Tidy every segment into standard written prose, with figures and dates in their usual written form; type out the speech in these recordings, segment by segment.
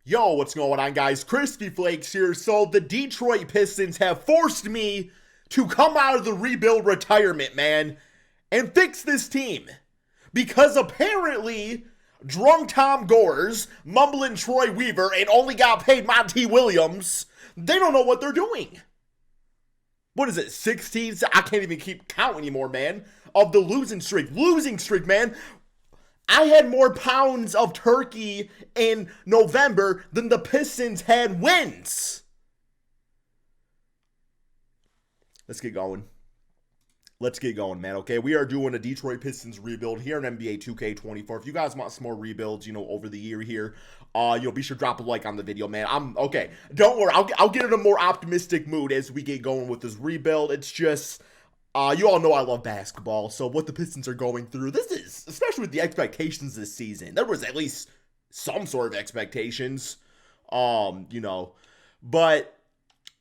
Yo, what's going on, guys? Crispy Flakes here. So the Detroit Pistons have forced me to come out of the rebuild retirement, man, and fix this team. Because apparently, drunk Tom Gores, mumbling Troy Weaver, and only got paid Monty Williams, they don't know what they're doing. What is it, 16? I can't even keep count anymore, man, of the losing streak. Losing streak, man. I had more pounds of turkey in November than the Pistons had wins. Let's get going. Let's get going, man. Okay, we are doing a Detroit Pistons rebuild here in NBA 2K24. If you guys want some more rebuilds, over the year here, be sure to drop a like on the video, man. Okay. Don't worry, I'll get in a more optimistic mood as we get going with this rebuild. It's just, you all know I love basketball, so what the Pistons are going through, this is, especially with the expectations this season, there was at least some sort of expectations, but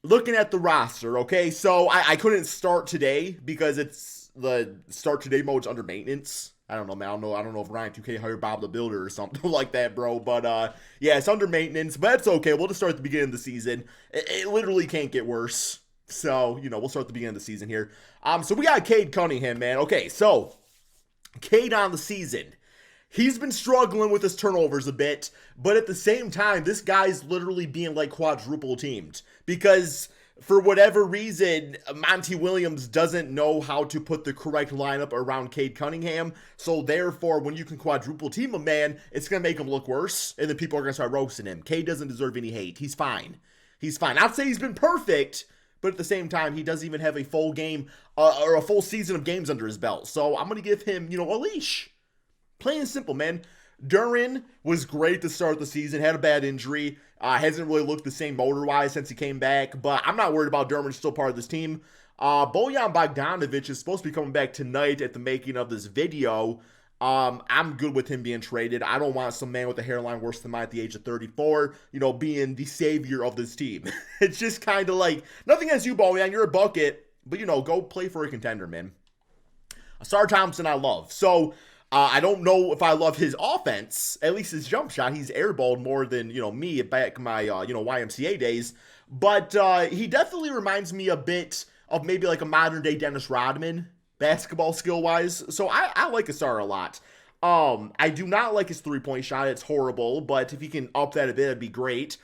looking at the roster, okay, so I couldn't start today because it's the start today mode's under maintenance. I don't know, man. I don't know if Ryan 2K hired Bob the Builder or something like that, bro. But yeah, it's under maintenance, but it's okay. We'll just start at the beginning of the season. It literally can't get worse. So, we'll start at the beginning of the season here. So we got Cade Cunningham, man. Okay, so Cade on the season. He's been struggling with his turnovers a bit, but at the same time, this guy's literally being like quadruple teamed because for whatever reason, Monty Williams doesn't know how to put the correct lineup around Cade Cunningham. So therefore, when you can quadruple team a man, it's going to make him look worse, and then people are going to start roasting him. Cade doesn't deserve any hate. He's fine. He's fine. I'd say he's been perfect, but at the same time, he doesn't even have a full game or a full season of games under his belt. So I'm going to give him, a leash. Plain and simple, man. Duren was great to start the season, had a bad injury, hasn't really looked the same motor-wise since he came back, but I'm not worried about Duren, still part of this team. Bojan Bogdanovic is supposed to be coming back tonight at the making of this video. I'm good with him being traded. I don't want some man with a hairline worse than mine at the age of 34, being the savior of this team. It's just kind of like, nothing against you, Bojan, you're a bucket, but, go play for a contender, man. Sar Thompson I love. So, I don't know if I love his offense, at least his jump shot. He's airballed more than, me back in my, YMCA days. But he definitely reminds me a bit of maybe like a modern-day Dennis Rodman, basketball skill-wise. So I like Asar a lot. I do not like his three-point shot. It's horrible. But if he can up that a bit, it'd be great.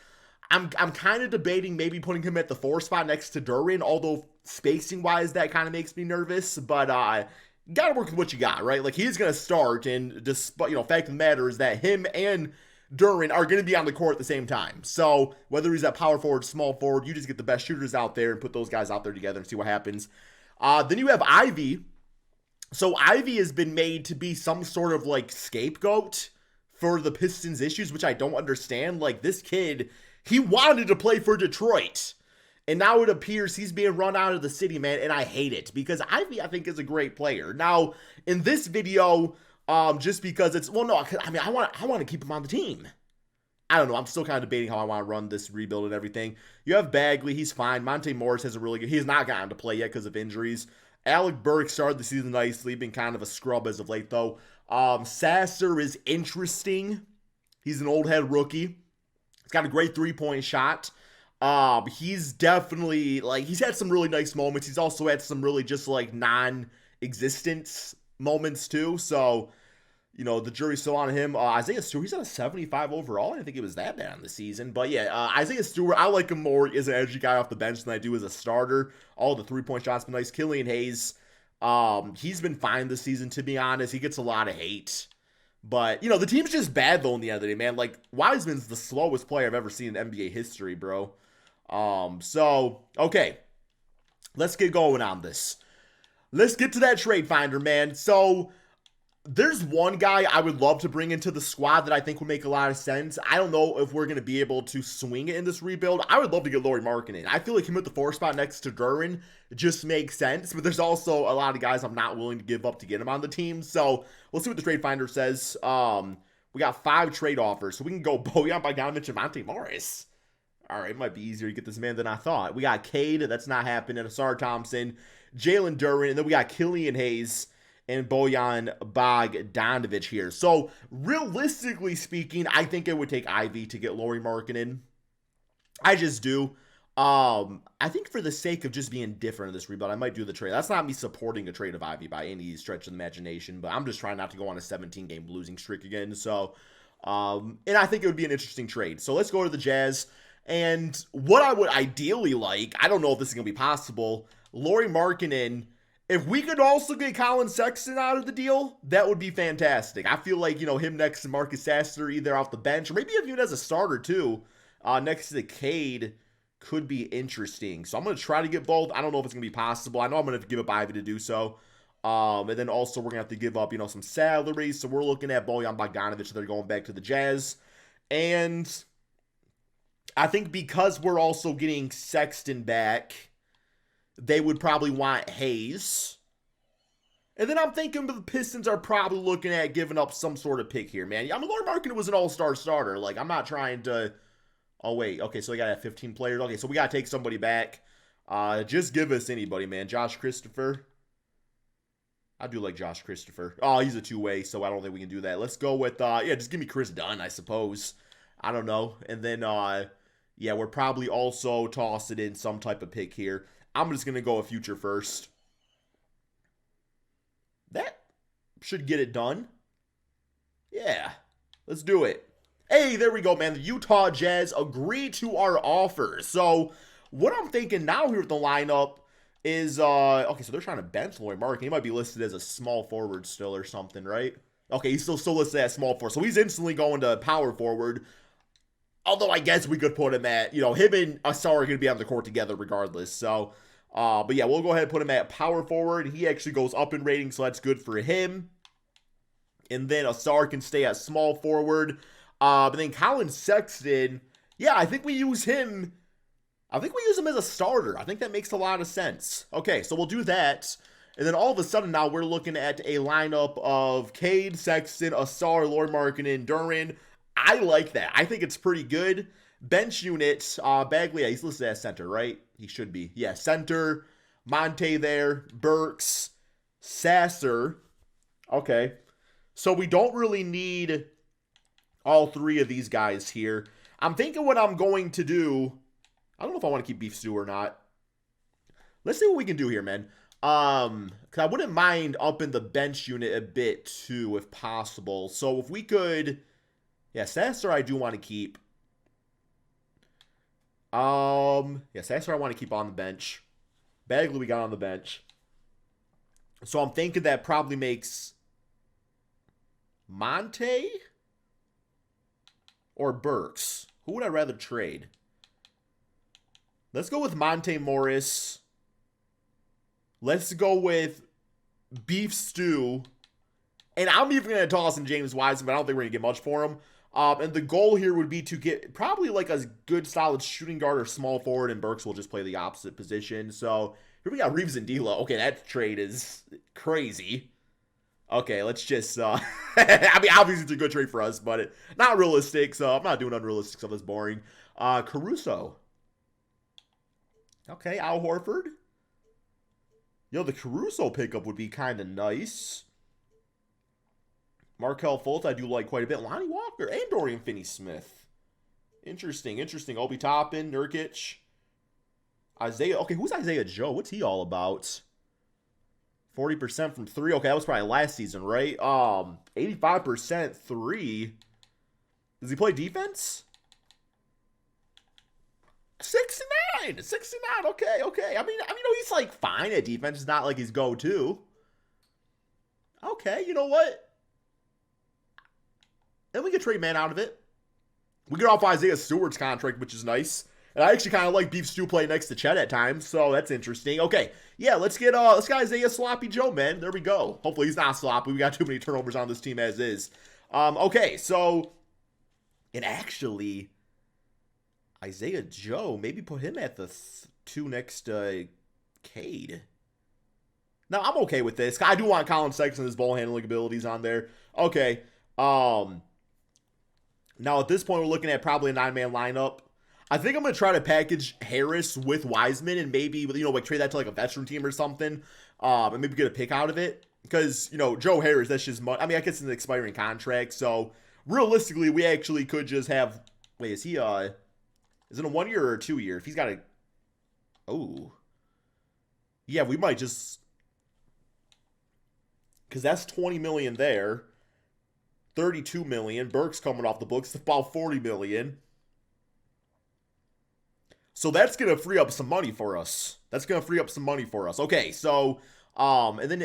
I'm kind of debating maybe putting him at the 4 spot next to Duren, although spacing-wise, that kind of makes me nervous. But gotta work with what you got, right? Like, he's gonna start, and despite, fact of the matter is that him and Duren are gonna be on the court at the same time. So whether he's at power forward, small forward, you just get the best shooters out there and put those guys out there together and see what happens. Then you have Ivy. So Ivy has been made to be some sort of like scapegoat for the Pistons issues, which I don't understand. Like, this kid, he wanted to play for Detroit. And now it appears he's being run out of the city, man, and I hate it because Ivy, I think, is a great player. Now, in this video, just because it's, well, no, I mean, I want to keep him on the team. I don't know. I'm still kind of debating how I want to run this rebuild and everything. You have Bagley. He's fine. Monte Morris has a really good, he's not gotten to play yet because of injuries. Alec Burke started the season nicely, been kind of a scrub as of late, though. Sasser is interesting. He's an old head rookie. He's got a great three-point shot. He's definitely, like, he's had some really nice moments. He's also had some really just, like, non-existent moments, too. So, the jury's still on him. Isaiah Stewart, he's at a 75 overall. I didn't think he was that bad on the season. But, yeah, Isaiah Stewart, I like him more as an edgy guy off the bench than I do as a starter. All the three-point shots been nice. Killian Hayes, he's been fine this season, to be honest. He gets a lot of hate. But, the team's just bad, though, in the end of the day, man. Like, Wiseman's the slowest player I've ever seen in NBA history, bro. So, okay, let's get going on this. Let's get to that trade finder, man. So, there's one guy I would love to bring into the squad that I think would make a lot of sense. I don't know if we're going to be able to swing it in this rebuild. I would love to get Lauri Markkanen. I feel like him at the 4 spot next to Duren just makes sense, but there's also a lot of guys I'm not willing to give up to get him on the team. So, we'll see what the trade finder says. We got 5 trade offers, so we can go Bojan Bogdanovic and Monte Morris. All right, it might be easier to get this man than I thought. We got Cade, that's not happening. Asar Thompson, Jalen Duren, and then we got Killian Hayes and Bojan Bogdanovic here. So, realistically speaking, I think it would take Ivy to get Lauri Markkanen. I just do. I think for the sake of just being different in this rebuild, I might do the trade. That's not me supporting a trade of Ivy by any stretch of the imagination, but I'm just trying not to go on a 17-game losing streak again. So, and I think it would be an interesting trade. So let's go to the Jazz. And what I would ideally like, I don't know if this is going to be possible, Lauri Markkanen, if we could also get Colin Sexton out of the deal, that would be fantastic. I feel like, him next to Marcus Sasser, either off the bench, or maybe even as a starter too, next to the Cade, could be interesting. So I'm going to try to get both. I don't know if it's going to be possible. I know I'm going to have to give up Ivy to do so. And then also we're going to have to give up, some salaries. So we're looking at Bojan Bogdanovic. They're going back to the Jazz. And I think because we're also getting Sexton back, they would probably want Hayes. And then I'm thinking the Pistons are probably looking at giving up some sort of pick here, man. Lauri Markkanen was an all-star starter. Like, I'm not trying to... Oh, wait. Okay, so we got to have 15 players. Okay, so we got to take somebody back. Just give us anybody, man. Josh Christopher. I do like Josh Christopher. Oh, he's a two-way, so I don't think we can do that. Let's go with, just give me Chris Dunn, I suppose. I don't know. And then, we're probably also tossing in some type of pick here. I'm just going to go a future first. That should get it done. Yeah, let's do it. Hey, there we go, man. The Utah Jazz agreed to our offer. So, what I'm thinking now here with the lineup is, okay, so they're trying to bench Lauri Markkanen. He might be listed as a small forward still or something, right? Okay, he's still listed as small forward. So, he's instantly going to power forward. Although, I guess we could put him at, him and Asar are going to be on the court together regardless. So, but yeah, we'll go ahead and put him at power forward. He actually goes up in rating, so that's good for him. And then Asar can stay at small forward. But then Colin Sexton, yeah, I think we use him. I think we use him as a starter. I think that makes a lot of sense. Okay, so we'll do that. And then all of a sudden now we're looking at a lineup of Cade, Sexton, Asar, Lauri Markkanen, Duren. I like that. I think it's pretty good. Bench unit, Bagley, he's listed as center, right? He should be. Yeah, center, Monte there, Burks, Sasser. Okay. So we don't really need all three of these guys here. I'm thinking what I'm going to do. I don't know if I want to keep Beef Stew or not. Let's see what we can do here, man. Because I wouldn't mind upping the bench unit a bit too, if possible. So if we could... Yeah, Sasser I do want to keep. Yeah, Sasser I want to keep on the bench. Bagley we got on the bench. So I'm thinking that probably makes Monte or Burks. Who would I rather trade? Let's go with Monte Morris. Let's go with Beef Stew. And I'm even going to toss in James Wiseman, but I don't think we're going to get much for him. And the goal here would be to get probably like a good solid shooting guard or small forward, and Burks will just play the opposite position. So here we got Reeves and D'Lo. Okay, that trade is crazy. Okay, let's just, I mean, obviously it's a good trade for us, but not realistic, so I'm not doing unrealistic stuff that's boring. Caruso. Okay, Al Horford. The Caruso pickup would be kind of nice. Markelle Fultz, I do like quite a bit. Lonnie Walker and Dorian Finney-Smith. Interesting. Obi Toppin, Nurkic. Isaiah. Okay, who's Isaiah Joe? What's he all about? 40% from three. Okay, that was probably last season, right? 85% three. Does he play defense? 69. Okay. I mean, he's like fine at defense. It's not like his go-to. Okay, you know what? Then we could trade man out of it. We get off Isaiah Stewart's contract, which is nice. And I actually kind of like Beef Stew playing next to Chet at times, so that's interesting. Okay, yeah, let's get Isaiah Sloppy Joe, man. There we go. Hopefully he's not sloppy. We got too many turnovers on this team as is. Okay, so, and actually, Isaiah Joe, maybe put him at the 2 next to Cade. Now, I'm okay with this. I do want Colin Sexton and his ball handling abilities on there. Okay, now at this point, we're looking at probably a 9-man lineup. I think I'm going to try to package Harris with Wiseman and maybe, like trade that to like a veteran team or something. And maybe get a pick out of it. because, you know, Joe Harris, that's just money. I mean, I guess it's an expiring contract, so realistically, we actually could just have, wait, is it a 1 year or a 2 year? If he's got a, oh, yeah, we might just, because that's 20 million there, 32 million. Burke's coming off the books, about 40 million. So that's going to free up some money for us. Okay, so, and then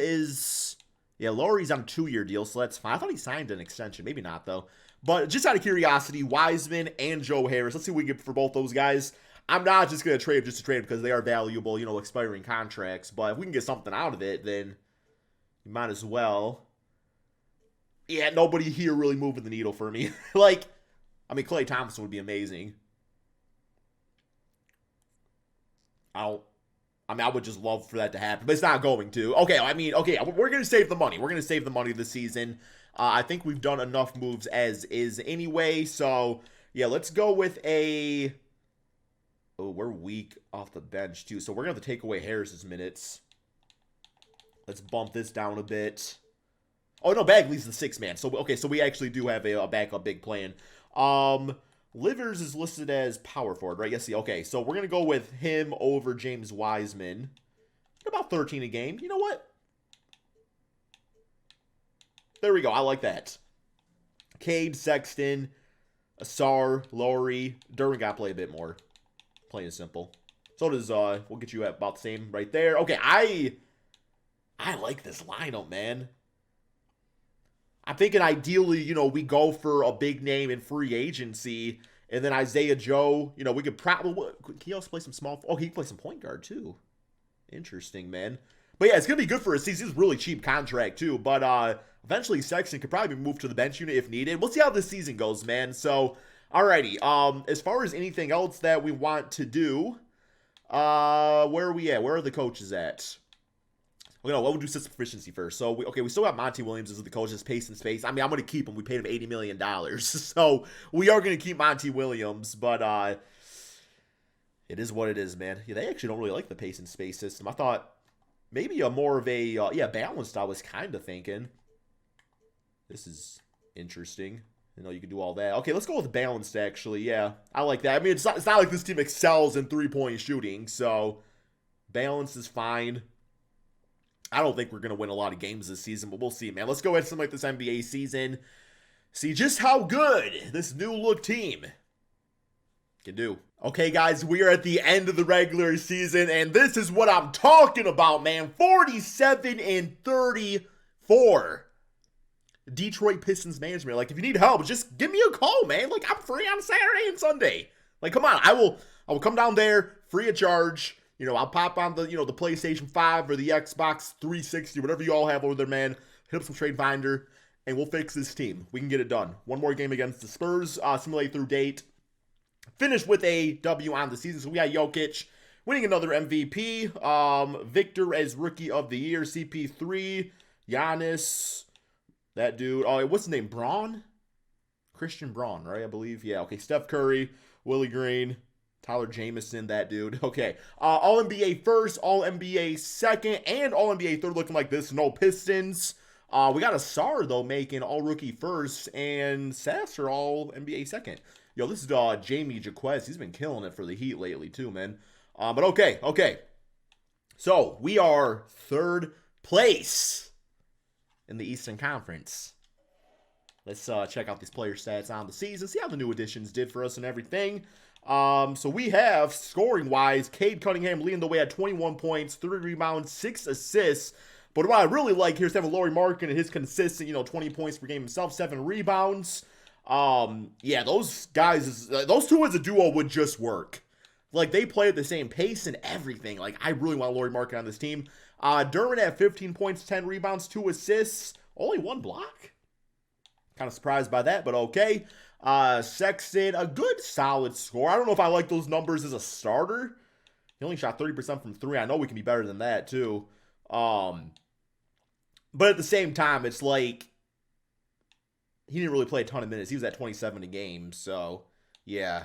yeah, Laurie's on a 2-year deal, so that's fine. I thought he signed an extension. Maybe not, though. But just out of curiosity, Wiseman and Joe Harris, let's see what we get for both those guys. I'm not just going to trade just to trade because they are valuable, you know, expiring contracts. But if we can get something out of it, then you might as well. Yeah, nobody here really moving the needle for me. Like, I mean, Klay Thompson would be amazing. I would just love for that to happen, but it's not going to. Okay, I mean, okay, we're going to save the money. We're going to save the money this season. I think we've done enough moves as is anyway, so, yeah, let's go with a... Oh, we're weak off the bench, too, so we're going to have to take away Harris's minutes. Let's bump this down a bit. Oh, no, Bagley's the 6th man, so, okay, so we actually do have a backup big plan. Livers is listed as power forward, right? Yes, okay. So we're going to go with him over James Wiseman. About 13 a game. You know what? There we go. I like that. Cade, Sexton, Asar, Laurie. Duran got to play a bit more. Plain and simple. So does, we'll get you at about the same right there. Okay, I like this lineup, man. I'm thinking ideally, you know, we go for a big name in free agency, and then Isaiah Joe, you know, we could probably, can he also play some small, oh, he can play some point guard too. Interesting, man. But yeah, it's going to be good for a season. He's a really cheap contract too, but eventually Sexton could probably be moved to the bench unit if needed. We'll see how this season goes, man. So, alrighty, as far as anything else that we want to do, where are we at? Where are the coaches at? You know, we'll do system proficiency first. So, we still got Monty Williams as the coach, as pace and space. I mean, I'm going to keep him. We paid him $80 million. So, we are going to keep Monty Williams. But, it is what it is, man. Yeah, they actually don't really like the pace and space system. I thought maybe a more of a, balanced, I was kind of thinking. This is interesting. You know, you can do all that. Okay, let's go with balanced, actually. Yeah, I like that. I mean, it's not like this team excels in three-point shooting. So, balance is fine. I don't think we're going to win a lot of games this season, but we'll see, man. Let's go ahead and something like this NBA season. See just how good this new-look team can do. Okay, guys, we are at the end of the regular season, and this is what I'm talking about, man. 47-34. Detroit Pistons management. Like, if you need help, just give me a call, man. Like, I'm free on Saturday and Sunday. Like, come on. I will come down there free of charge. You know, I'll pop on the, you know, the PlayStation 5 or the Xbox 360, whatever you all have over there, man. Hit up some Trade Finder, and we'll fix this team. We can get it done. One more game against the Spurs, simulate through date. Finish with a W on the season. So we got Jokic winning another MVP. Victor as Rookie of the Year. CP3. Giannis. That dude. Oh, what's his name? Braun? Christian Braun, right? I believe. Yeah, okay. Steph Curry. Willie Green. Tyler Jamison, that dude. Okay. All-NBA first, All-NBA second, and All-NBA third looking like this. No Pistons. We got Asar, though, making All-Rookie first, and Sasser All-NBA second. Yo, this is Jamie Jaquez. He's been killing it for the Heat lately, too, man. But okay. So, we are third place in the Eastern Conference. Let's check out these player stats on the season, see how the new additions did for us and everything. So we have, scoring-wise, Cade Cunningham leading the way at 21 points, 3 rebounds, 6 assists. But what I really like here is having Lauri Markkanen and his consistent, 20 points per game himself, 7 rebounds. Yeah, those guys, those two as a duo would just work. Like, they play at the same pace and everything. Like, I really want Lauri Markkanen on this team. Duran at 15 points, 10 rebounds, 2 assists, only 1 block. Kind of surprised by that, but okay. Sexton, a good solid score. I don't know if I like those numbers as a starter. He only shot 30% from 3. I know we can be better than that, too. But at the same time, it's like, he didn't really play a ton of minutes. He was at 27 a game, so, yeah.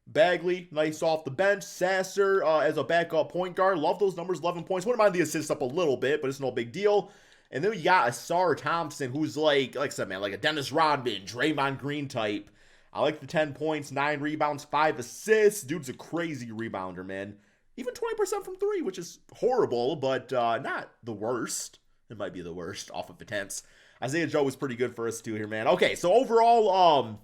Bagley, nice off the bench. Sasser as a backup point guard. Love those numbers, 11 points. Wouldn't mind the assists up a little bit, but it's no big deal. And then you got Asar Thompson, who's like I said, man, like a Dennis Rodman, Draymond Green type. I like the 10 points, 9 rebounds, 5 assists. Dude's a crazy rebounder, man. Even 20% from 3, which is horrible, but not the worst. It might be the worst off of attempts. Isaiah Joe was pretty good for us too here, man. Okay, so overall,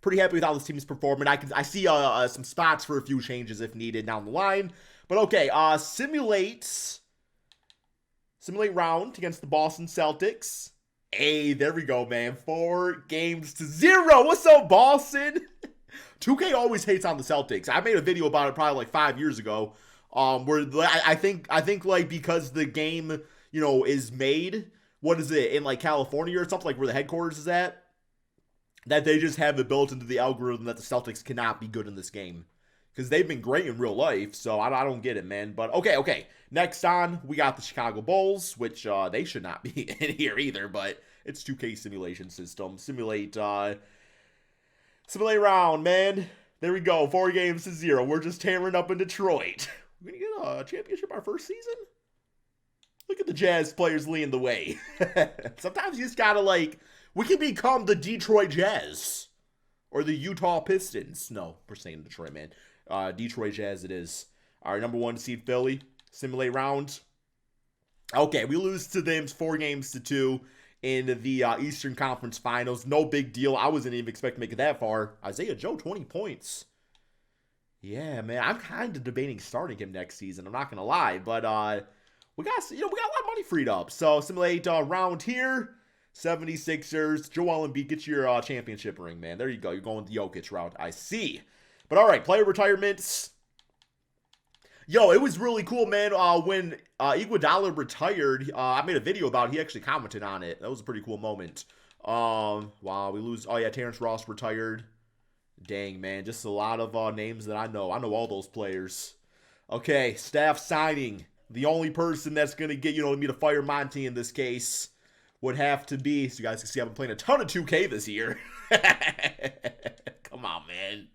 pretty happy with how this team is performing. I see some spots for a few changes if needed down the line. But okay, simulate round against the Boston Celtics. Hey, there we go, man. 4-0. What's up, Boston? 2K always hates on the Celtics. I made a video about it probably like 5 years ago. Where I think like because the game, is made, what is it, in like California or something, like where the headquarters is at, that they just have it built into the algorithm that the Celtics cannot be good in this game. Because they've been great in real life, so I don't get it, man. But okay. Next on, we got the Chicago Bulls, which they should not be in here either, but it's 2K simulation system. Simulate round, man. There we go, 4-0. We're just tearing up in Detroit. We're going to get a championship our first season? Look at the Jazz players leading the way. Sometimes you just got to, we can become the Detroit Jazz. Or the Utah Pistons. No, we're saying Detroit, man. Detroit Jazz it is. All right, number 1 seed Philly. Simulate round. Okay, we lose to them 4-2 in the Eastern Conference Finals. No big deal. I wasn't even expecting to make it that far. Isaiah Joe, 20 points. Yeah, man. I'm kind of debating starting him next season. I'm not going to lie. But we got a lot of money freed up. So simulate round here. 76ers. Joel Embiid, get your championship ring, man. There you go. You're going the Jokic route. I see. But all right, player retirements. Yo, it was really cool, man. When Iguodala retired, I made a video about it. He actually commented on it. That was a pretty cool moment. Wow, we lose. Oh, yeah, Terrence Ross retired. Dang, man. Just a lot of names that I know. I know all those players. Okay, staff signing. The only person that's going to get, me to fire Monty in this case would have to be, so you guys can see I've been playing a ton of 2K this year. Come on, man.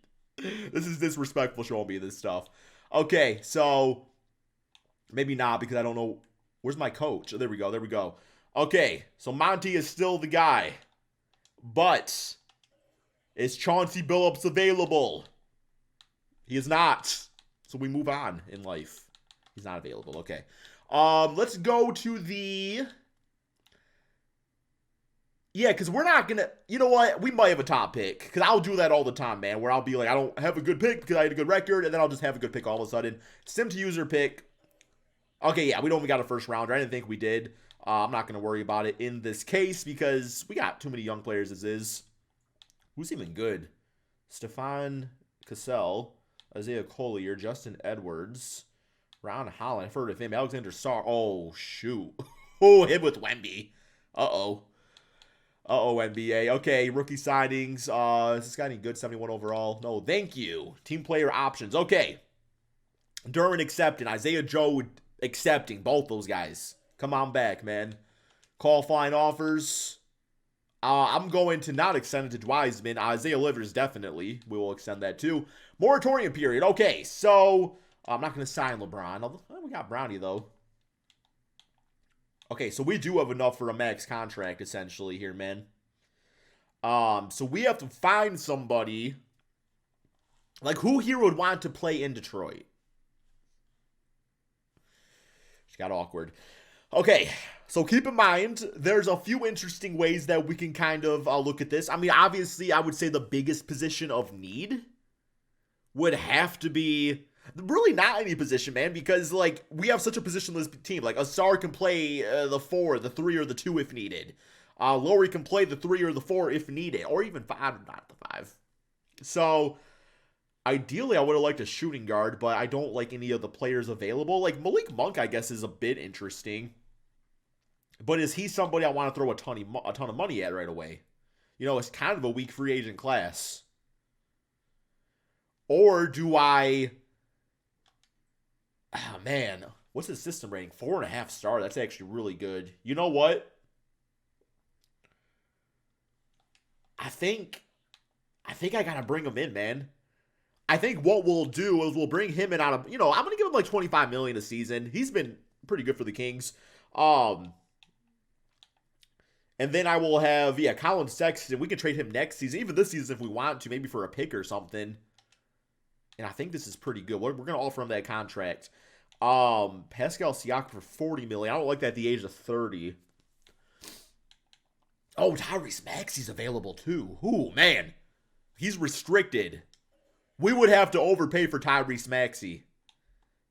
This is disrespectful showing me this stuff. Okay, so maybe not because I don't know. Where's my coach? Oh, there we go. Okay, so Monty is still the guy. But is Chauncey Billups available? He is not. So we move on in life. He's not available. Okay. Let's go to the... Yeah, because we're not going to... You know what? We might have a top pick. Because I'll do that all the time, man. Where I'll be like, I don't have a good pick because I had a good record. And then I'll just have a good pick all of a sudden. Sim to user pick. Okay, yeah. We don't even got a first rounder. I didn't think we did. I'm not going to worry about it in this case. Because we got too many young players as is. Who's even good? Stefan Cassell. Isaiah Collier. Justin Edwards. Ron Holland. I've heard of him. Alexander Sarr. Oh, shoot. Oh, him with Wemby. Uh-oh. NBA. Okay, rookie signings. Is this guy any good? 71 overall? No, thank you. Team player options. Okay. Duran accepting. Isaiah Joe accepting. Both those guys. Come on back, man. Qualifying offers. I'm going to not extend it to Wiseman. Isaiah Livers, definitely. We will extend that too. Moratorium period. Okay, so I'm not going to sign LeBron. We got Brownie, though. Okay, so we do have enough for a max contract, essentially, here, man. So we have to find somebody. Like, who here would want to play in Detroit? Just got awkward. Okay, so keep in mind, there's a few interesting ways that we can kind of look at this. I mean, obviously, I would say the biggest position of need would have to be... Really not any position, man, because, like, we have such a positionless team. Like, Asar can play the 4, the 3, or the 2 if needed. Lowry can play the 3 or the 4 if needed, or even 5, not the 5. So, ideally, I would have liked a shooting guard, but I don't like any of the players available. Like, Malik Monk, I guess, is a bit interesting. But is he somebody I want to throw a ton of money at right away? It's kind of a weak free agent class. Or do I... Oh, man. What's his system rating? 4.5 star. That's actually really good. You know what? I think I gotta bring him in, man. I think what we'll do is we'll bring him in out of... I'm gonna give him like $25 million a season. He's been pretty good for the Kings. And then I will have, yeah, Colin Sexton. We can trade him next season, even this season if we want to, maybe for a pick or something. And I think this is pretty good. We're going to offer him that contract. Pascal Siakam for $40 million. I don't like that at the age of 30. Oh, Tyrese Maxey's available too. Ooh, man. He's restricted. We would have to overpay for Tyrese Maxey.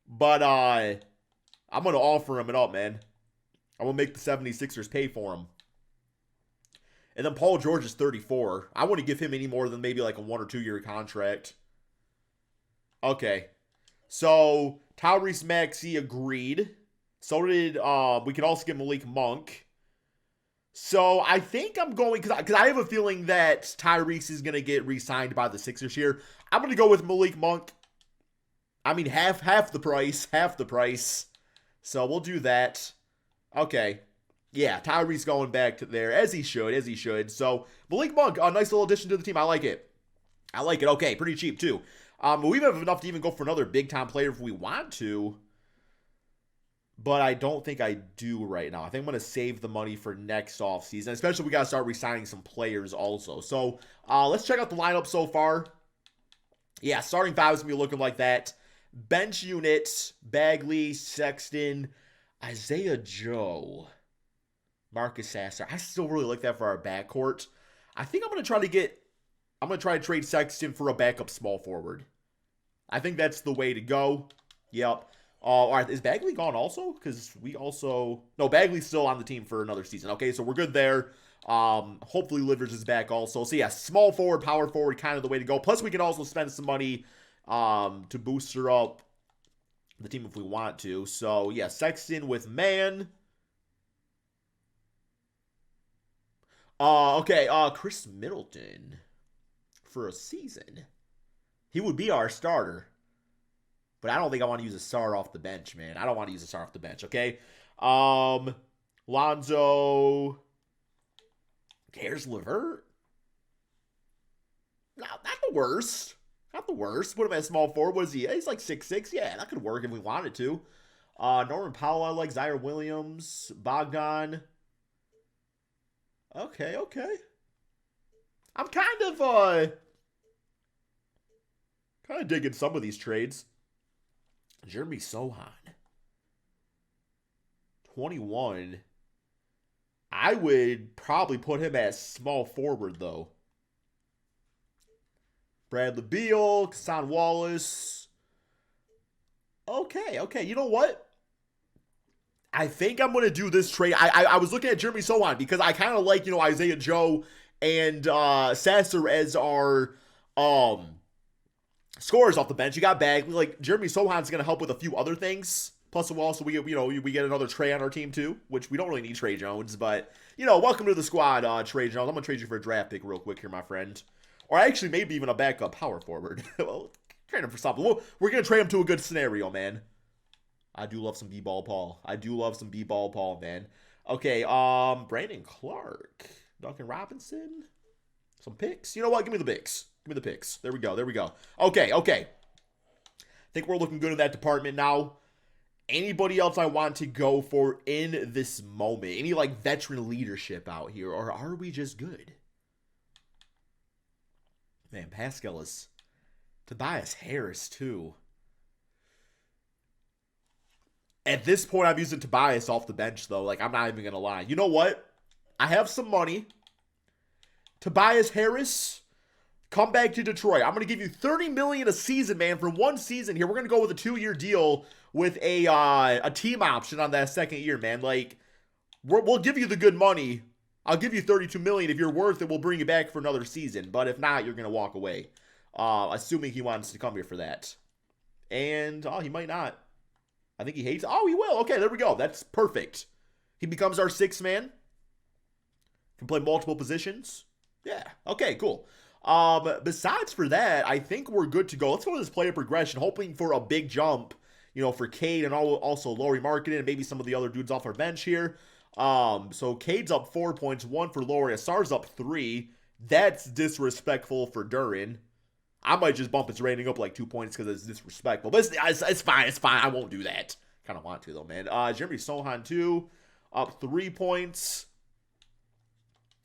But I'm going to offer him it up, man. I'm going to make the 76ers pay for him. And then Paul George is 34. I wouldn't give him any more than maybe like a 1 or 2 year contract. Okay. So, Tyrese Maxey agreed. So did, we could also get Malik Monk. So, I think I'm going, because I have a feeling that Tyrese is going to get re-signed by the Sixers here. I'm going to go with Malik Monk. I mean, half the price. So, we'll do that. Okay. Yeah, Tyrese going back to there, as he should. So, Malik Monk, a nice little addition to the team. I like it. Okay, pretty cheap, too. We have enough to even go for another big-time player if we want to. But I don't think I do right now. I think I'm going to save the money for next offseason. Especially if we got to start re-signing some players also. So, let's check out the lineup so far. Yeah, starting five is going to be looking like that. Bench units, Bagley, Sexton, Isaiah Joe, Marcus Sasser. I still really like that for our backcourt. I think I'm going to try to trade Sexton for a backup small forward. I think that's the way to go. Yep. All right, is Bagley gone also? Because no, Bagley's still on the team for another season. Okay, so we're good there. Hopefully Livers is back also. So yeah, small forward, power forward, kind of the way to go. Plus we can also spend some money to booster up the team if we want to. So yeah, Sexton with man. Okay, Chris Middleton for a season. He would be our starter. But I don't think I want to use a star off the bench, man. I don't want to use a star off the bench, okay? Lonzo. Cares LeVert? No, not the worst. Not the worst. Put him at small forward. What is he? He's like 6'6". Yeah, that could work if we wanted to. Norman Powell, I like. Zaire Williams. Bogdan. Okay. I'm kind of digging some of these trades. Jeremy Sohan. 21. I would probably put him as small forward, though. Bradley Beal, Kassan Wallace. Okay. You know what? I think I'm going to do this trade. I was looking at Jeremy Sohan because I kind of like, Isaiah Joe and Sasser as our scorers off the bench. You got Bagley. Like, Jeremy Sohan's going to help with a few other things. Plus, we get another Trey on our team, too, which we don't really need Trey Jones. But, welcome to the squad, Trey Jones. I'm going to trade you for a draft pick real quick here, my friend. Or actually, maybe even a backup power forward. Well, trade him for something. We're going to trade him to a good scenario, man. I do love some B-Ball Paul. Man. Okay, Brandon Clark. Duncan Robinson. Some picks. You know what? Give me the picks. There we go. Okay. I think we're looking good in that department now. Anybody else I want to go for in this moment? Any, veteran leadership out here? Or are we just good? Man, Pascal is... Tobias Harris, too. At this point, I'm using Tobias off the bench, though. I'm not even going to lie. You know what? I have some money. Tobias Harris... Come back to Detroit. I'm going to give you $30 million a season, man, for one season here. We're going to go with a 2-year deal with a team option on that second year, man. We'll give you the good money. I'll give you $32 million. If you're worth it, we'll bring you back for another season. But if not, you're going to walk away. Assuming he wants to come here for that. And, he might not. I think he hates it. Oh, he will. Okay, there we go. That's perfect. He becomes our sixth man. Can play multiple positions. Yeah. Okay, cool. Besides for that, I think we're good to go. Let's go to this player progression, hoping for a big jump, for Cade and also Lauri Markkanen and maybe some of the other dudes off our bench here. So Cade's up 4 points, 1 for Lauri. Asar's up 3. That's disrespectful for Duren. I might just bump his rating up 2 points because it's disrespectful. But it's fine. I won't do that. Kind of want to, though, man. Jeremy Sohan, 2. Up 3 points.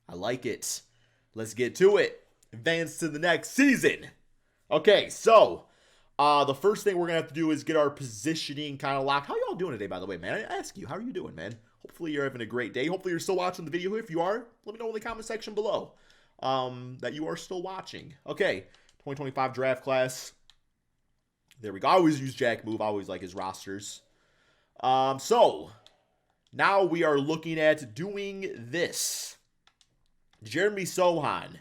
I like it. Let's get to it. Advance to the next season. Okay, so the first thing we're going to have to do is get our positioning kind of locked. How y'all doing today, by the way, man? I ask you, how are you doing, man? Hopefully you're having a great day. Hopefully you're still watching the video. If you are, let me know in the comment section below that you are still watching. Okay, 2025 draft class. There we go. I always use Jack Move. I always like his rosters. So, now we are looking at doing this. Jeremy Sohan.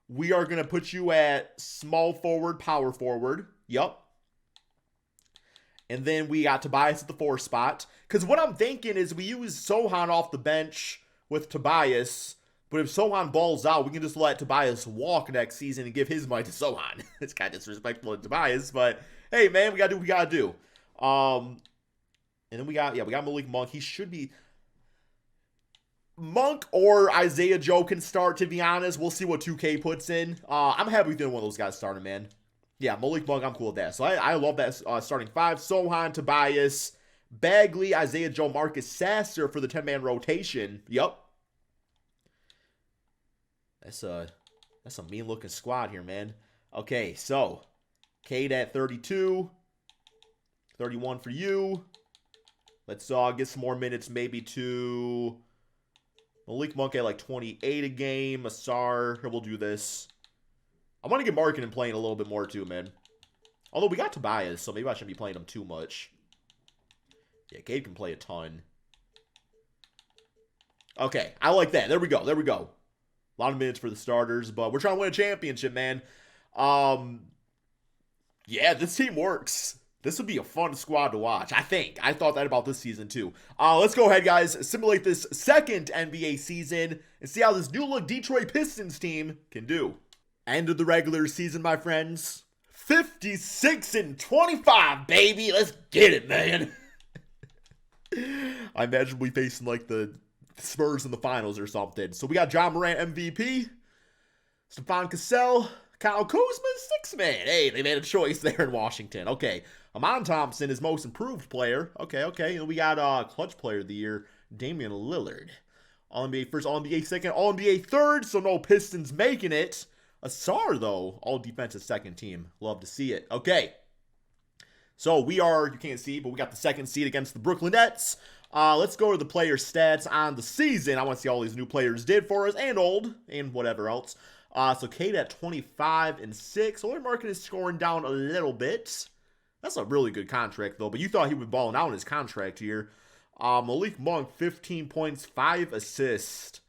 We are going to put you at small forward, power forward. Yup. And then we got Tobias at the 4 spot. Because what I'm thinking is we use Sohan off the bench with Tobias. But if Sohan balls out, we can just let Tobias walk next season and give his money to Sohan. It's kind of disrespectful to Tobias. But, hey, man, we got to do what we got to do. And then we got Malik Monk. He should be... Monk or Isaiah Joe can start, to be honest. We'll see what 2K puts in. I'm happy with one of those guys starting, man. Yeah, Malik Monk, I'm cool with that. So I love that starting 5. Sohan, Tobias, Bagley, Isaiah Joe, Marcus Sasser for the 10-man rotation. Yup. That's a mean-looking squad here, man. Okay, so Cade at 32. 31 for you. Let's get some more minutes maybe to... Malik Monk at like 28 a game. Asar, here we'll do this. I want to get Markkanen playing a little bit more too, man. Although we got Tobias, so maybe I shouldn't be playing him too much. Yeah, Gabe can play a ton. Okay, I like that. There we go. There we go. A lot of minutes for the starters, but we're trying to win a championship, man. Yeah, this team works. This would be a fun squad to watch, I think. I thought that about this season, too. Let's go ahead, guys. Simulate this second NBA season and see how this new-look Detroit Pistons team can do. End of the regular season, my friends. 56-25, baby. Let's get it, man. I imagine we facing, like, the Spurs in the finals or something. So we got John Morant MVP. Stephon Cassell. Kyle Kuzma, 6-man. Hey, they made a choice there in Washington. Okay. Amon Thompson is most improved player. Okay. And we got clutch player of the year, Damian Lillard. All-NBA first, All-NBA second, All-NBA third, so no Pistons making it. Asar, though, all-defensive second team. Love to see it. Okay. So we are, you can't see, but we got the second seed against the Brooklyn Nets. Let's go to the player stats on the season. I want to see all these new players did for us, and old, and whatever else. So Cade at 25 and 6. Only Markkanen is scoring down a little bit. That's a really good contract, though. But you thought he would balling out in his contract here. Malik Monk, 15 points, 5 assists.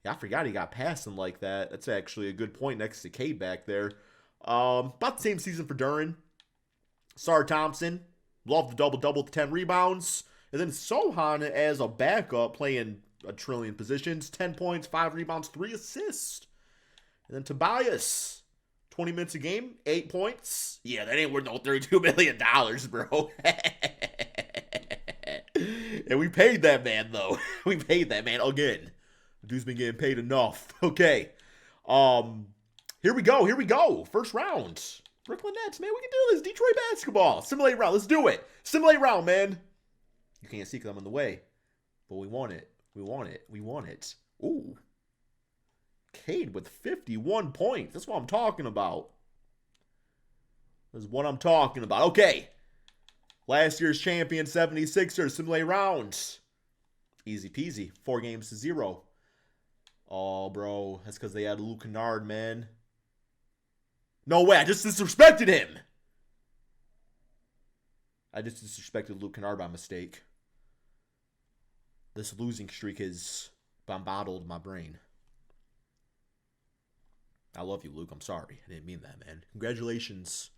Yeah, I forgot he got passing like that. That's actually a good point next to Cade back there. About the same season for Duren. Sar Thompson, love the double-double with 10 rebounds. And then Sohan as a backup playing a trillion positions. 10 points, 5 rebounds, 3 assists. And then Tobias, 20 minutes a game, 8 points. Yeah, that ain't worth no $32 million, bro. And we paid that man, though. We paid that man again. The dude's been getting paid enough. Okay. Here we go. First round. Brooklyn Nets, man. We can do this. Detroit basketball. Simulate round. Let's do it. Simulate round, man. You can't see because I'm in the way. But we want it. We want it. Ooh. Cade with 51 points. That's what I'm talking about. Okay. Last year's champion, 76ers, simulate rounds. Easy peasy. 4 games to 0. Oh, bro. That's because they had Luke Kennard, man. No way. I just disrespected him. I just disrespected Luke Kennard by mistake. This losing streak has bombarded my brain. I love you, Luke. I'm sorry. I didn't mean that, man. Congratulations.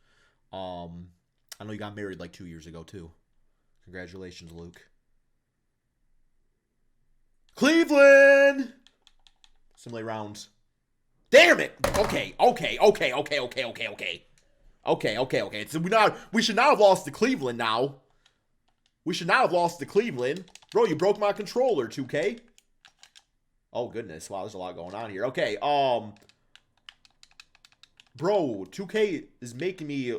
I know you got married like 2 years ago, too. Congratulations, Luke. Cleveland! Simulate rounds. Damn it! Okay. So we should not have lost to Cleveland now. Bro, you broke my controller, 2K. Oh, goodness. Wow, there's a lot going on here. Okay, bro, 2K is making me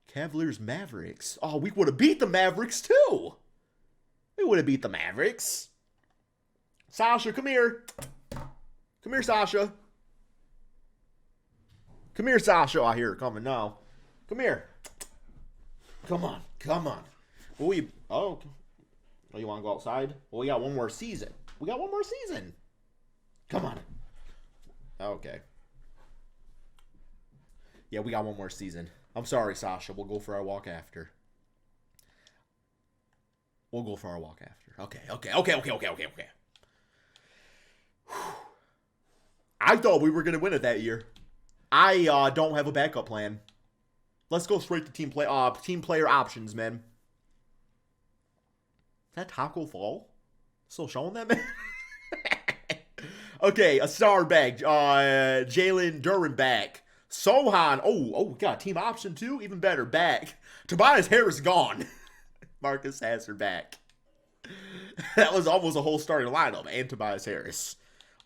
Cavaliers Mavericks. Oh, we would have beat the Mavericks too. Sasha, come here. Come here, Sasha. Come here, Sasha. I hear her coming now. Come here. Come on. Come on. Oh, you want to go outside? Well, we got one more season. We got one more season. Come on. Okay. Yeah, we got one more season. I'm sorry, Sasha. We'll go for our walk after. We'll go for our walk after. Okay. I thought we were going to win it that year. I don't have a backup plan. Let's go straight to team player options, man. Is that Taco Fall? Still showing that, man? Okay, a star back. Jalen Duran back. Sohan. Oh, we got team option too. Even better, back. Tobias Harris gone. Marcus Hasser back. That was almost a whole starting lineup. And Tobias Harris.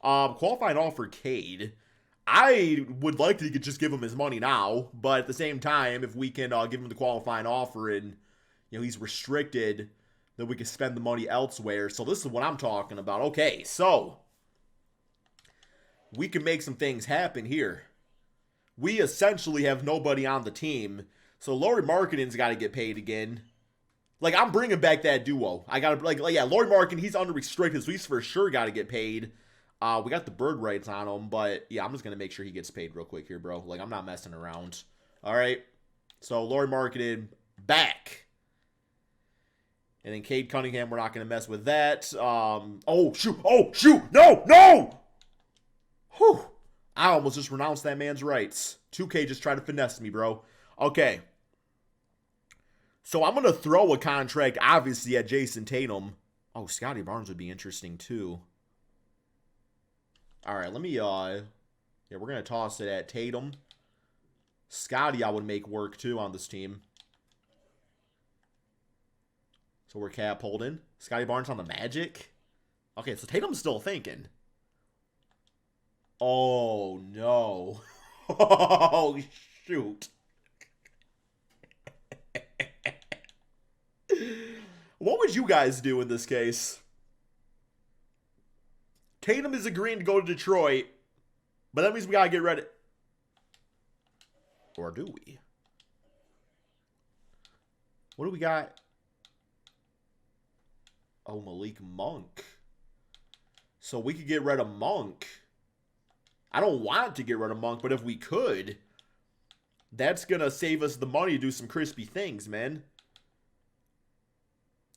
Qualifying offer Cade. I would like to just give him his money now, but at the same time, if we can give him the qualifying offer and he's restricted, then we can spend the money elsewhere. So this is what I'm talking about. Okay, so we can make some things happen here. We essentially have nobody on the team, so Lauri Markkanen's got to get paid again. Like, I'm bringing back that duo. I got to, Lauri Markkanen, he's under restricted, so he's for sure got to get paid. We got the bird rights on him, but yeah, I'm just going to make sure he gets paid real quick here, bro. Like, I'm not messing around. All right. So, Lauri Markkanen back. And then Cade Cunningham, we're not going to mess with that. Oh, shoot. No. Whew. I almost just renounced that man's rights. 2K just tried to finesse me, bro. Okay. So, I'm going to throw a contract, obviously, at Jason Tatum. Oh, Scotty Barnes would be interesting, too. All right, let me, we're going to toss it at Tatum. Scotty, I would make work, too, on this team. So we're cap holding. Scotty Barnes on the Magic. Okay, so Tatum's still thinking. Oh, no. Oh, shoot. What would you guys do in this case? Tatum is agreeing to go to Detroit, but that means we got to get rid of... Or do we? What do we got? Oh, Malik Monk. So we could get rid of Monk. I don't want to get rid of Monk, but if we could, that's going to save us the money to do some crispy things, man.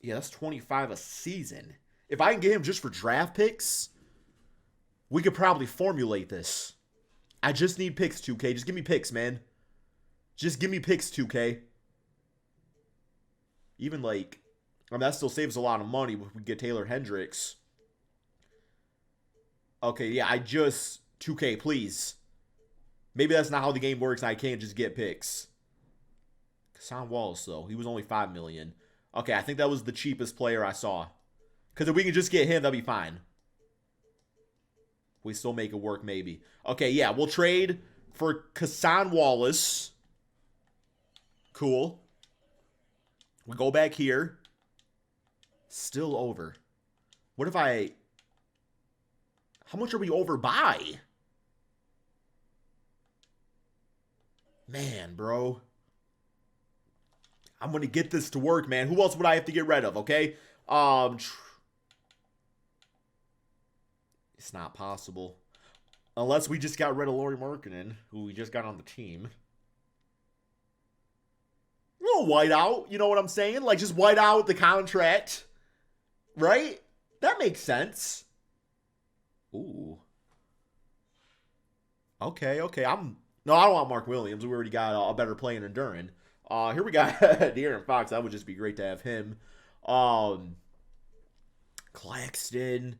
Yeah, that's 25 a season. If I can get him just for draft picks, we could probably formulate this. I just need picks, 2K. Just give me picks, man. Just give me picks, 2K. Even like... I mean, that still saves a lot of money if we get Taylor Hendricks. Okay, yeah, 2K, please. Maybe that's not how the game works and I can't just get picks. Hassan Wallace, though. He was only $5 million. Okay, I think that was the cheapest player I saw. Because if we can just get him, that'd be fine. We still make it work, maybe. Okay, yeah, we'll trade for Hassan Wallace. Cool. We go back here. Still over. What if I... How much are we over by? Man, bro. I'm going to get this to work, man. Who else would I have to get rid of, okay? It's not possible. Unless we just got rid of Lauri Markkanen, who we just got on the team. A little white out, you know what I'm saying? Like, just white out the contract. Right? That makes sense. Ooh. Okay. No, I don't want Mark Williams. We already got a better player than Duran. Here we got De'Aaron Fox. That would just be great to have him. Claxton.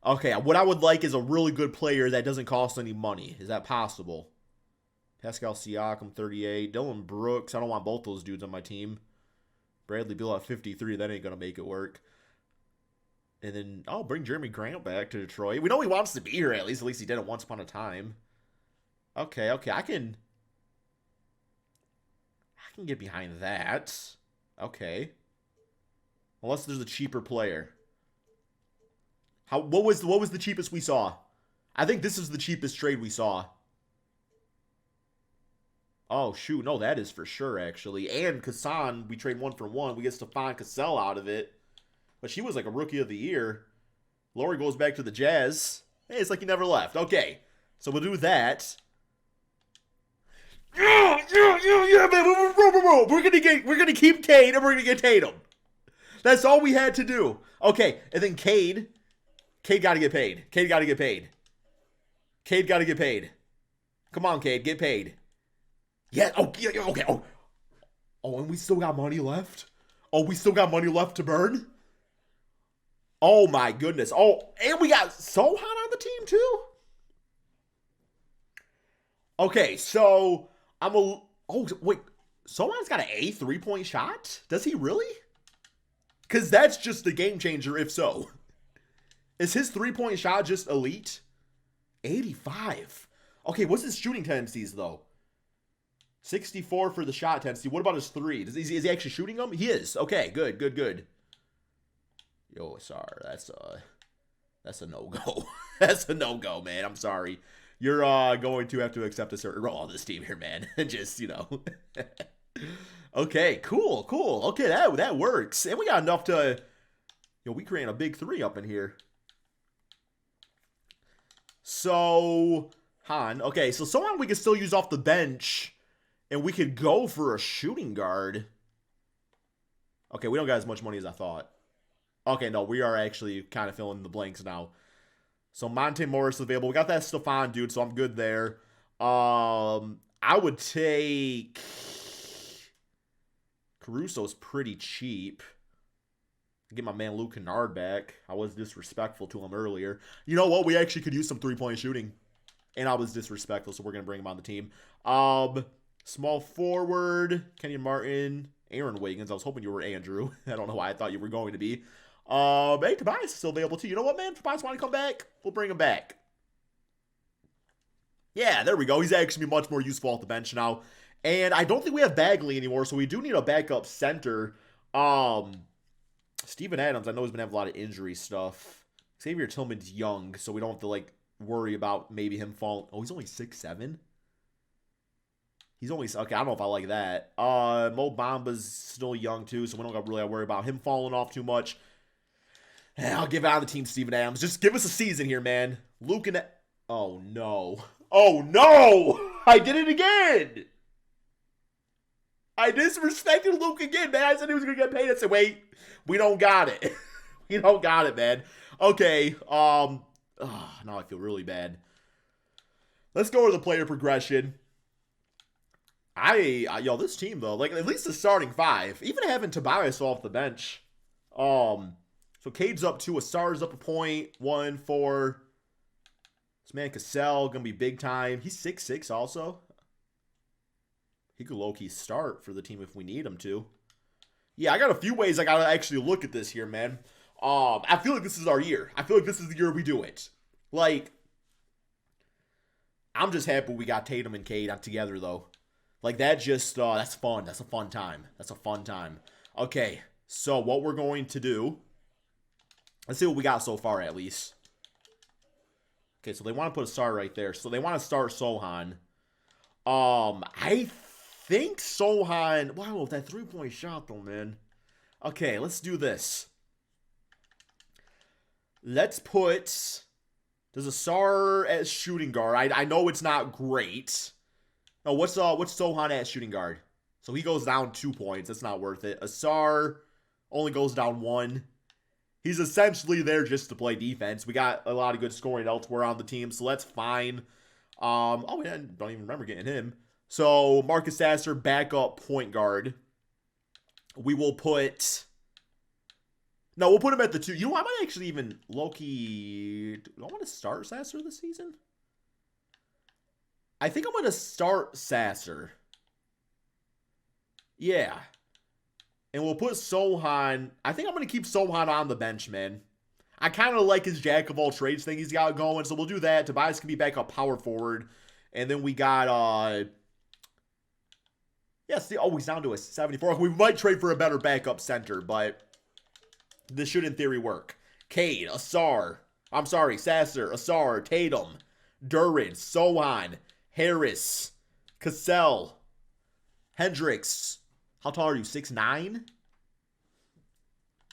Okay, what I would like is a really good player that doesn't cost any money. Is that possible? Pascal Siakam, 38. Dylan Brooks. I don't want both those dudes on my team. Bradley Beal at 53. That ain't going to make it work. And then, bring Jeremy Grant back to Detroit. We know he wants to be here at least. At least he did it once upon a time. Okay. I can get behind that. Okay. Unless there's a cheaper player. What was the cheapest we saw? I think this is the cheapest trade we saw. Oh shoot, no, that is for sure actually. And Kassan, we trade 1-for-1. We get Stephon Cassell out of it. But she was like a rookie of the year. Lori goes back to the Jazz. Hey, it's like he never left. Okay, so we'll do that. Yeah, man. We're gonna keep Cade and we're gonna get Tatum. That's all we had to do. Okay, and then Cade gotta get paid. Cade gotta get paid. Cade gotta get paid. Come on, Cade, get paid. Yeah. Oh, yeah. Okay. Oh, and we still got money left. Oh, we still got money left to burn. Oh my goodness. Oh, and we got Sohan on the team too. Okay, so oh wait, Sohan's got an A 3-point shot? Does he really? Because that's just a game changer if so. Is his 3-point shot just elite? 85. Okay, what's his shooting tendencies though? 64 for the shot tendency. What about his three? Is he actually shooting them? He is. Okay, good. Yo, sorry, that's a no-go. That's a no-go, man. I'm sorry. You're going to have to accept a certain role on this team here, man. Just, Okay, cool. Okay, that works. And we got enough to, we create a big three up in here. So, okay, so Sohan we can still use off the bench, and we could go for a shooting guard. Okay, we don't got as much money as I thought. Okay, no, we are actually kind of filling the blanks now. So Monte Morris available. We got that Stephon dude, so I'm good there. I would take Caruso's pretty cheap. Get my man Luke Kennard back. I was disrespectful to him earlier. You know what? We actually could use some 3-point shooting. And I was disrespectful, so we're going to bring him on the team. Small forward, Kenyon Martin, Aaron Wiggins. I was hoping you were Andrew. I don't know why I thought you were going to be. Hey, Tobias is still available too. You know what, man? Tobias want to come back? We'll bring him back. Yeah, there we go. He's actually much more useful off the bench now. And I don't think we have Bagley anymore, so we do need a backup center. Steven Adams, I know he's been having a lot of injury stuff. Xavier Tillman's young, so we don't have to, worry about maybe him falling. Oh, he's only 6'7"? He's only, okay, I don't know if I like that. Mo Bamba's still young, too, so we don't really worry about him falling off too much. I'll give out the team Steven Adams. Just give us a season here, man. Luke and... Oh, no. Oh, no! I did it again! I disrespected Luke again, man. I said he was going to get paid. I said, wait, we don't got it. We don't got it, man. Okay, now I feel really bad. Let's go to the player progression. This team, though, at least the starting five. Even having Tobias off the bench. So Cade's up 2, Asar's up a point, 1, 4. This man Cassell gonna be big time. He's 6'6" also. He could low-key start for the team if we need him to. Yeah, I got a few ways I gotta actually look at this here, man. I feel like this is our year. I feel like this is the year we do it. I'm just happy we got Tatum and Cade together, though. That's fun. That's a fun time. That's a fun time. Okay, so what we're going to do... Let's see what we got so far, at least. Okay, so they want to put a star right there. So they want to start Sohan. I think Sohan... Wow, that 3-point shot, though, man. Okay, let's do this. Let's put... Does Asar as shooting guard? I know it's not great. No, what's Sohan at shooting guard? So he goes down 2 points. That's not worth it. Asar only goes down 1. He's essentially there just to play defense. We got a lot of good scoring elsewhere on the team, so that's fine. We don't even remember getting him. So Marcus Sasser, backup point guard. We will put... No, we'll put him at the 2. You know, I might actually even low-key... Do I want to start Sasser this season? I think I'm going to start Sasser. Yeah. And we'll put Sohan... I think I'm going to keep Sohan on the bench, man. I kind of like his jack-of-all-trades thing he's got going, so we'll do that. Tobias can be back up power forward. And then we got... he's down to a 74. We might trade for a better backup center, but... This should, in theory, work. Cade, Asar. I'm sorry, Sasser, Asar, Tatum, Durin, Sohan, Harris, Cassell, Hendricks. How tall are you? 6'9"?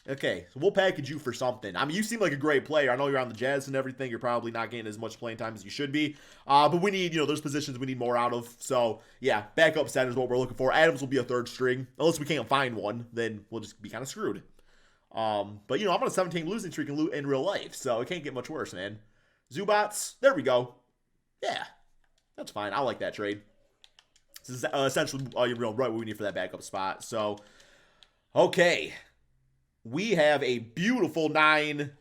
Okay, so we'll package you for something. I mean, you seem like a great player. I know you're on the Jazz and everything. You're probably not getting as much playing time as you should be. But we need, there's positions we need more out of. So, yeah, backup center is what we're looking for. Adams will be a third string. Unless we can't find one, then we'll just be kind of screwed. But, I'm on a 17 losing streak in real life, so it can't get much worse, man. Zubats, there we go. Yeah, that's fine. I like that trade. This is essentially right what we need for that backup spot. So, okay. We have a beautiful 9-man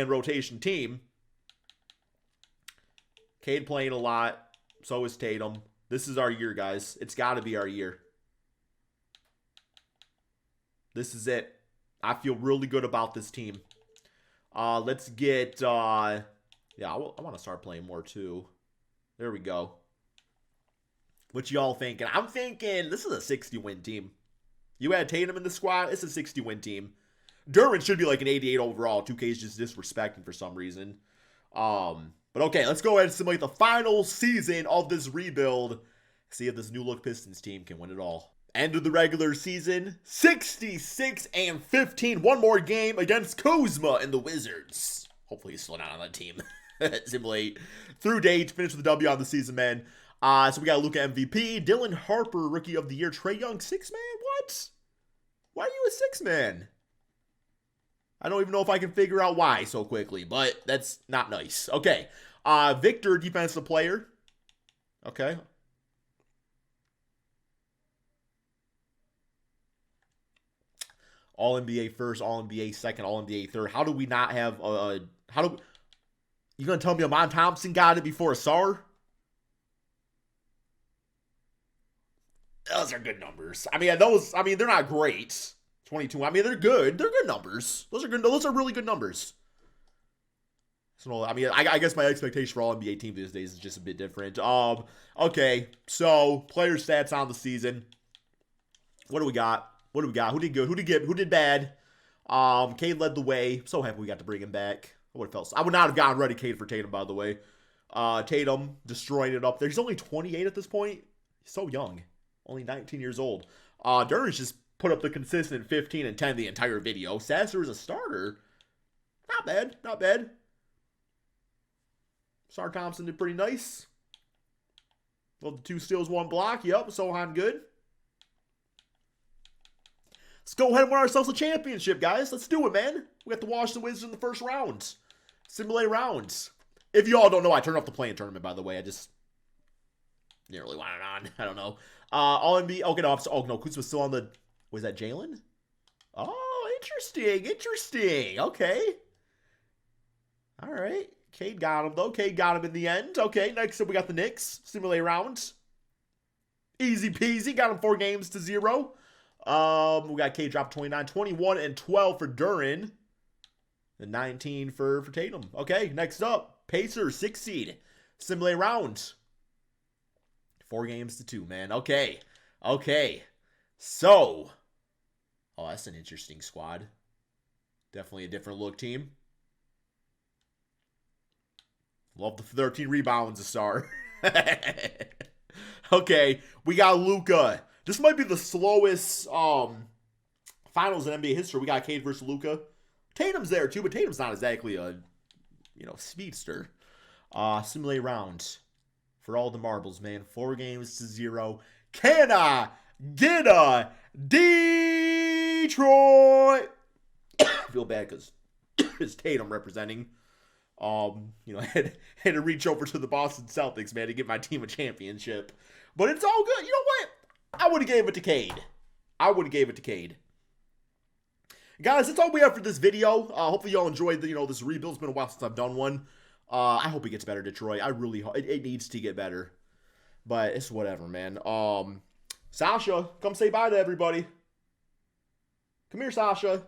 rotation team. Cade playing a lot. So is Tatum. This is our year, guys. It's got to be our year. This is it. I feel really good about this team. Let's get... I want to start playing more, too. There we go. What y'all thinking? I'm thinking this is a 60-win team. You had Tatum in the squad. It's a 60-win team. Durin should be like an 88 overall. 2K's just disrespecting for some reason. But okay, let's go ahead and simulate the final season of this rebuild. See if this new-look Pistons team can win it all. End of the regular season, 66-15. One more game against Kuzma and the Wizards. Hopefully he's still not on that team. Simulate through date, finish with a W on the season, man. So we got Luka MVP, Dylan Harper, Rookie of the Year, Trae Young, 6-man? What? Why are you a 6-man? I don't even know if I can figure out why so quickly, but that's not nice. Okay. Victor, Defensive Player. Okay. All-NBA first, All-NBA second, All-NBA third. How do we not have you gonna tell me Amon Thompson got it before Asar? Those are good numbers. They're not great. 22. They're good. They're good numbers. Those are really good numbers. So, I guess my expectation for all NBA teams these days is just a bit different. Okay. So, player stats on the season. What do we got? Who did good? Who did bad? Cade led the way. So happy we got to bring him back. I would not have gotten ready Cade for Tatum, by the way. Tatum destroying it up there. He's only 28 at this point. He's so young. Only 19 years old. Durin's just put up the consistent 15 and 10 the entire video. Sasser is a starter. Not bad. Not bad. Sar Thompson did pretty nice. Well, the 2 steals, 1 block. Yep, Sohan good. Let's go ahead and win ourselves a championship, guys. Let's do it, man. We have to watch the Wizards in the first round. Simulate rounds. If you all don't know, I turned off the play-in tournament, by the way. I just didn't really want it on. I don't know. All-NBA. Okay, no, Kuzma's still on the... Was that Jalen? Oh, interesting. Okay. All right. Cade got him, though. Cade got him in the end. Okay, next up we got the Knicks. Simulate rounds. Easy peasy. Got him 4-0. We got Cade drop 29, 21, and 12 for Durin. And 19 for Tatum. Okay, next up. Pacers, 6 seed. Simulate round. 4-2, man. Okay. So. Oh, that's an interesting squad. Definitely a different look team. Love the 13 rebounds, Asar. Okay, we got Luka. This might be the slowest finals in NBA history. We got Cade versus Luka. Tatum's there too, but Tatum's not exactly a speedster. Simulate round for all the marbles, man. 4-0. Can I get a Detroit? I feel bad because it's Tatum representing. Had to reach over to the Boston Celtics, man, to get my team a championship. But it's all good. You know what? I would have gave it to Cade. Guys, that's all we have for this video. Hopefully y'all enjoyed this rebuild. It's been a while since I've done one. I hope it gets better, Detroit. I really hope it needs to get better. But it's whatever, man. Sasha, come say bye to everybody. Come here, Sasha.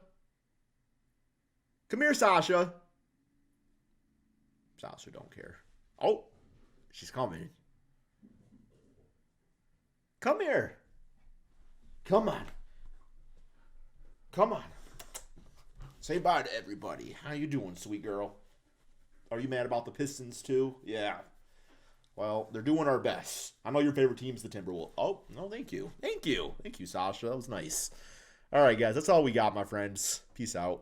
Sasha don't care. Oh, she's coming. Come here. Come on. Say bye to everybody. How you doing, sweet girl? Are you mad about the Pistons too? Yeah. Well, they're doing our best. I know your favorite team's the Timberwolves. Oh, no, thank you. Thank you. Thank you, Sasha. That was nice. All right, guys. That's all we got, my friends. Peace out.